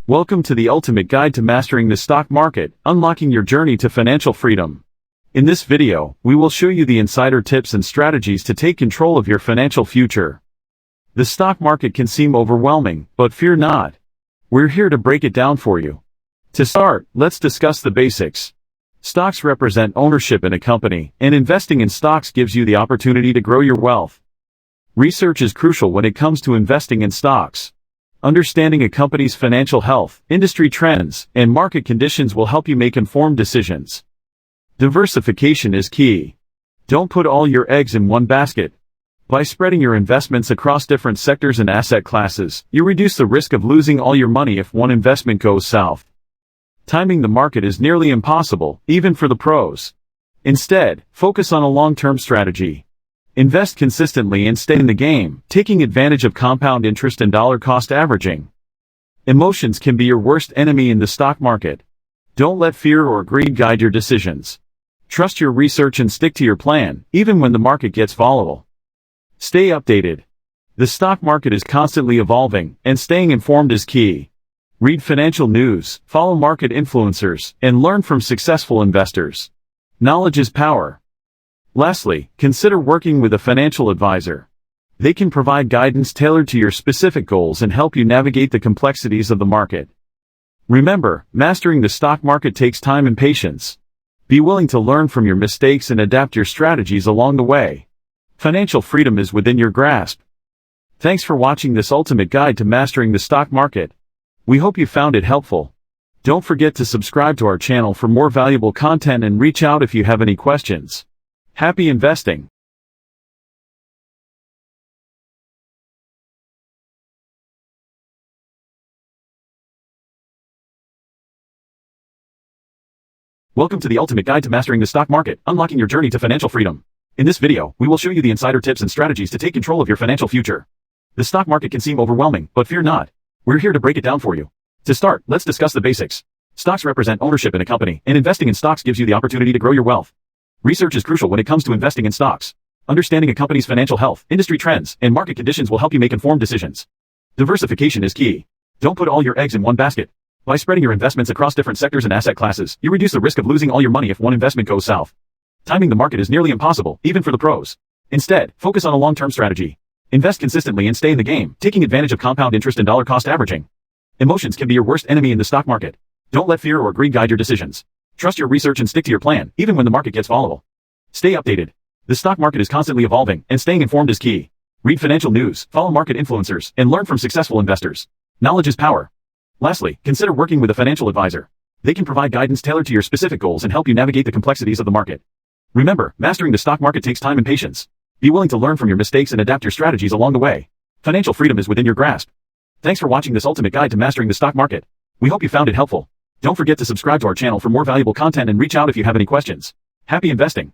Welcome to the ultimate guide to mastering the stock market, unlocking your journey to financial freedom. In this video, we will show you the insider tips and strategies to take control of your financial future. The stock market can seem overwhelming, but fear not. We're here to break it down for you. To start, let's discuss the basics. Stocks represent ownership in a company, and investing in stocks gives you the opportunity to grow your wealth. Research is crucial when it comes to investing in stocks. Understanding a company's financial health, industry trends, and market conditions will help you make informed decisions. Diversification is key. Don't put all your eggs in one basket. By spreading your investments across different sectors and asset classes, you reduce the risk of losing all your money if one investment goes south. Timing the market is nearly impossible, even for the pros. Instead, focus on a long-term strategy. Invest consistently and stay in the game, taking advantage of compound interest and dollar-cost averaging. Emotions can be your worst enemy in the stock market. Don't let fear or greed guide your decisions. Trust your research and stick to your plan, even when the market gets volatile. Stay updated. The stock market is constantly evolving, and staying informed is key. Read financial news, follow market influencers, and learn from successful investors. Knowledge is power. Lastly, consider working with a financial advisor. They can provide guidance tailored to your specific goals and help you navigate the complexities of the market. Remember, mastering the stock market takes time and patience. Be willing to learn from your mistakes and adapt your strategies along the way. Financial freedom is within your grasp. Thanks for watching this ultimate guide to mastering the stock market. We hope you found it helpful. Don't forget to subscribe to our channel for more valuable content and reach out if you have any questions. Happy investing! Welcome to the ultimate guide to mastering the stock market, unlocking your journey to financial freedom. In this video, we will show you the insider tips and strategies to take control of your financial future. The stock market can seem overwhelming, but fear not. We're here to break it down for you. To start, let's discuss the basics. Stocks represent ownership in a company, and investing in stocks gives you the opportunity to grow your wealth. Research is crucial when it comes to investing in stocks. Understanding a company's financial health, industry trends, and market conditions will help you make informed decisions. Diversification is key. Don't put all your eggs in one basket. By spreading your investments across different sectors and asset classes, you reduce the risk of losing all your money if one investment goes south. Timing the market is nearly impossible, even for the pros. Instead, focus on a long-term strategy. Invest consistently and stay in the game, taking advantage of compound interest and dollar-cost averaging. Emotions can be your worst enemy in the stock market. Don't let fear or greed guide your decisions. Trust your research and stick to your plan, even when the market gets volatile. Stay updated. The stock market is constantly evolving, and staying informed is key. Read financial news, follow market influencers, and learn from successful investors. Knowledge is power. Lastly, consider working with a financial advisor. They can provide guidance tailored to your specific goals and help you navigate the complexities of the market. Remember, mastering the stock market takes time and patience. Be willing to learn from your mistakes and adapt your strategies along the way. Financial freedom is within your grasp. Thanks for watching this ultimate guide to mastering the stock market. We hope you found it helpful. Don't forget to subscribe to our channel for more valuable content and reach out if you have any questions. Happy investing!